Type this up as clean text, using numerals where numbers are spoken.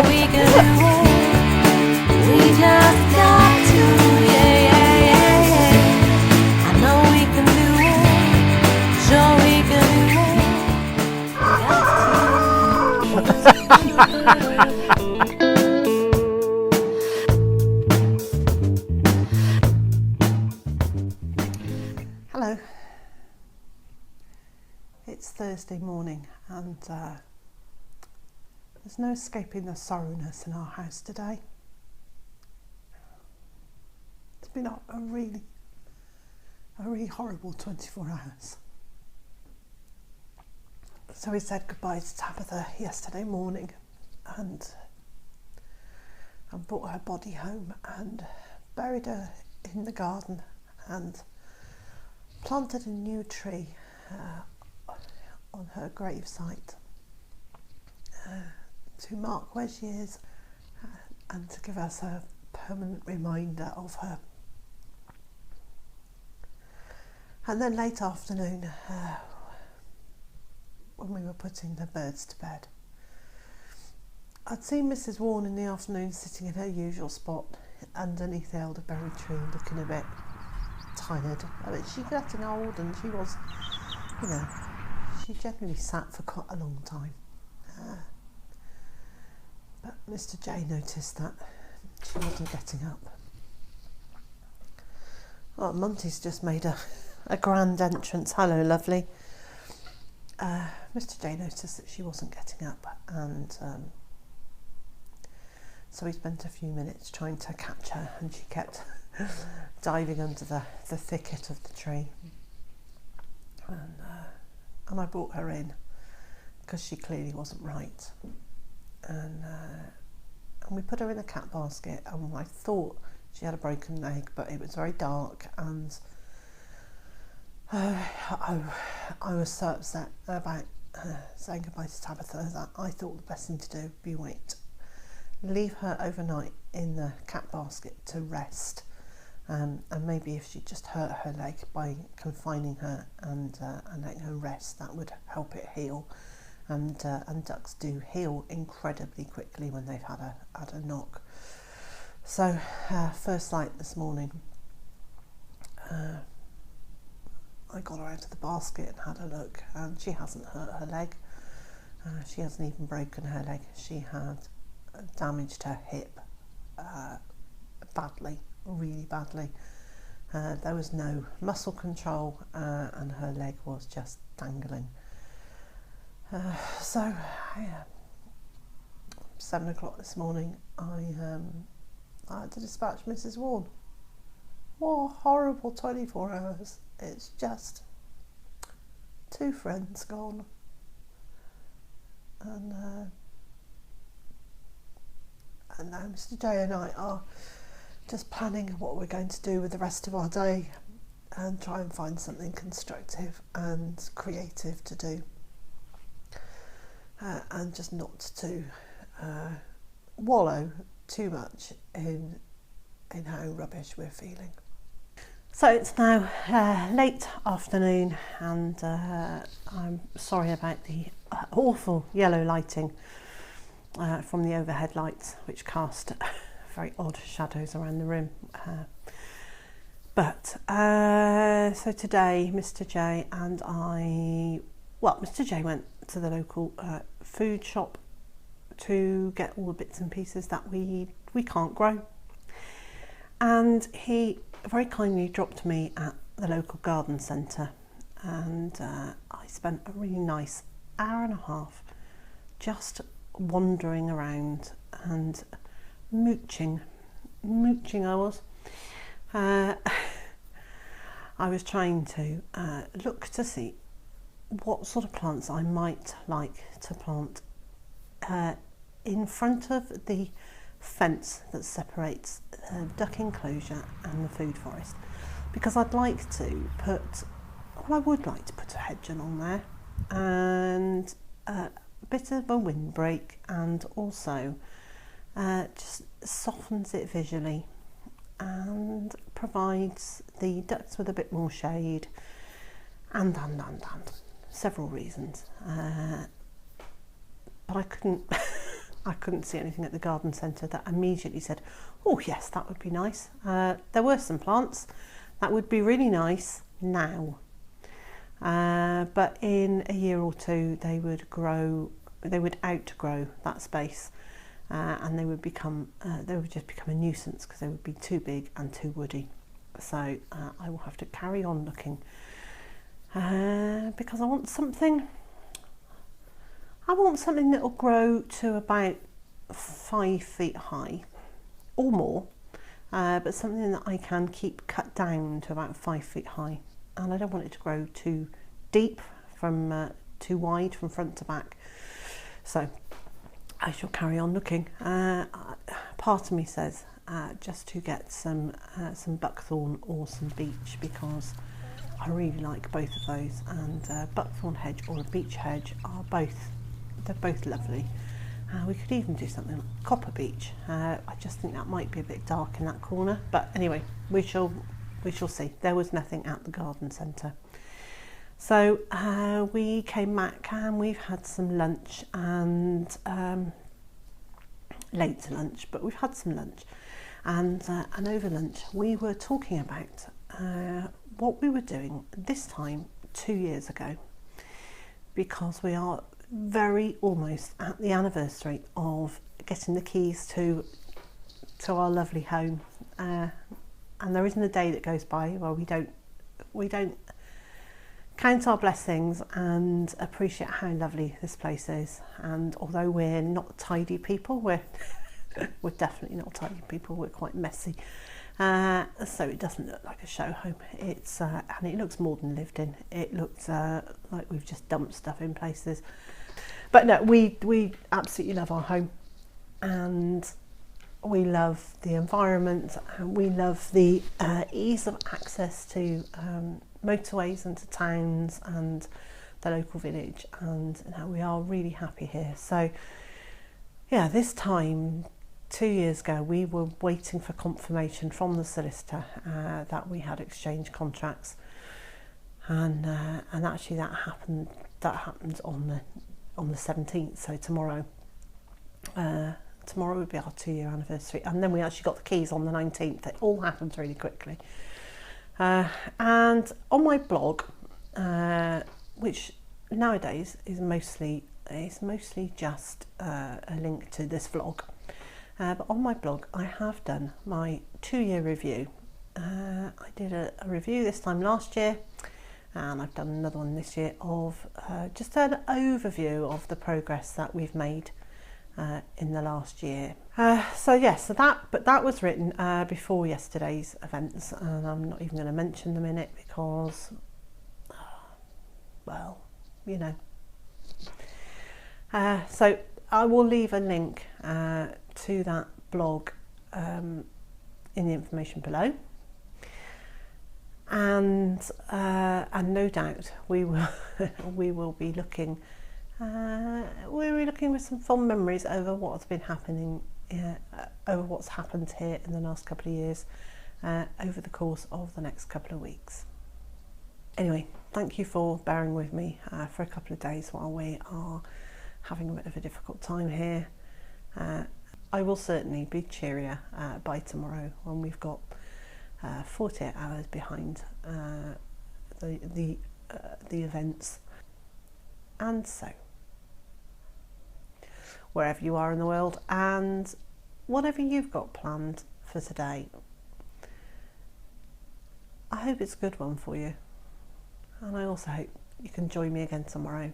we can do more. We just got to, yeah, yeah, yeah, yeah. I know we can do more. Sure we can do more. Hello. It's Thursday morning and there's no escaping the sorrowness in our house today. It's been a really horrible 24 hours. So we said goodbye to Tabitha yesterday morning and brought her body home and buried her in the garden and planted a new tree on her gravesite to mark where she is and to give us a permanent reminder of her. And then late afternoon, when we were putting the birds to bed, I'd seen Mrs. Warren in the afternoon sitting in her usual spot underneath the elderberry tree, looking a bit tired. I mean, she's getting old and she was, you know, she generally sat for quite a long time. But Mr. J noticed that she wasn't getting up. Well, Monty's just made a grand entrance. Hello, lovely. Mr. J noticed that she wasn't getting up, and so he spent a few minutes trying to catch her, and she kept diving under the thicket of the tree. And I brought her in because she clearly wasn't right. And we put her in a cat basket, and I thought she had a broken leg, but it was very dark, and I was so upset about saying goodbye to Tabitha that I thought the best thing to do would be leave her overnight in the cat basket to rest, and maybe if she just hurt her leg, by confining her and letting her rest, that would help it heal. And ducks do heal incredibly quickly when they've had a knock. So first light this morning, I got her out of the basket and had a look, and she hasn't hurt her leg. She hasn't even broken her leg. She had damaged her hip badly, really badly. There was no muscle control, and her leg was just dangling. So 7 o'clock this morning, I had to dispatch Mrs. Warren. What a horrible 24 hours. It's just 2 friends gone, and now Mr. J and I are just planning what we're going to do with the rest of our day and try and find something constructive and creative to do. And just not to wallow too much in how rubbish we're feeling. So it's now late afternoon, and I'm sorry about the awful yellow lighting from the overhead lights, which cast very odd shadows around the room. So today Mr. J and I, well, Mr. J went to the local food shop to get all the bits and pieces that we can't grow, and he very kindly dropped me at the local garden centre, and I spent a really nice hour and a half just wandering around and mooching I was. I was trying to look to see what sort of plants I might like to plant in front of the fence that separates the duck enclosure and the food forest, because I'd like to put, well, I would like to put a hedge along there, and a bit of a windbreak, and also just softens it visually and provides the ducks with a bit more shade, and several reasons, but I couldn't I couldn't see anything at the garden centre that immediately said, oh yes, that would be nice. There were some plants that would be really nice now, but in a year or two they would outgrow that space, and they would just become a nuisance because they would be too big and too woody. So I will have to carry on looking, because I want something that will grow to about 5 feet high or more, but something that I can keep cut down to about 5 feet high. And I don't want it to grow too deep, too wide from front to back. So I shall carry on looking. Part of me says just to get some buckthorn or some beech, because I really like both of those, and buckthorn hedge or a beech hedge they're both lovely. We could even do something like copper beech. I just think that might be a bit dark in that corner, but anyway, we shall see. There was nothing at the garden centre. So we came back and we've had some lunch, and late to lunch, but we've had some lunch, and over lunch we were talking about what we were doing this time 2 years ago, because we are very almost at the anniversary of getting the keys to our lovely home, and there isn't a day that goes by where we don't count our blessings and appreciate how lovely this place is. And although we're not tidy people, we're definitely not tidy people, we're quite messy, so it doesn't look like a show home. It's and it looks more than lived in. It looks like we've just dumped stuff in places. But no, we absolutely love our home, and we love the environment, and we love the ease of access to motorways and to towns and the local village, and we are really happy here. So yeah, this time 2 years ago we were waiting for confirmation from the solicitor that we had exchanged contracts, and actually that happened on the 17th, so tomorrow would be our 2-year anniversary, and then we actually got the keys on the 19th. It all happened really quickly. And on my blog, which nowadays is mostly just a link to this vlog, but on my blog I have done my 2-year review. I did a review this time last year, and I've done another one this year of just an overview of the progress that we've made in the last year. So that was written before yesterday's events, and I'm not even going to mention them in it because, well, you know. So I will leave a link to that blog in the information below, and no doubt we will be looking. We're looking with some fond memories over what's been happening, over what's happened here in the last couple of years, over the course of the next couple of weeks. Anyway, thank you for bearing with me for a couple of days while we are having a bit of a difficult time here. I will certainly be cheerier by tomorrow when we've got 48 hours behind the events. And so, wherever you are in the world, and whatever you've got planned for today, I hope it's a good one for you, and I also hope you can join me again tomorrow.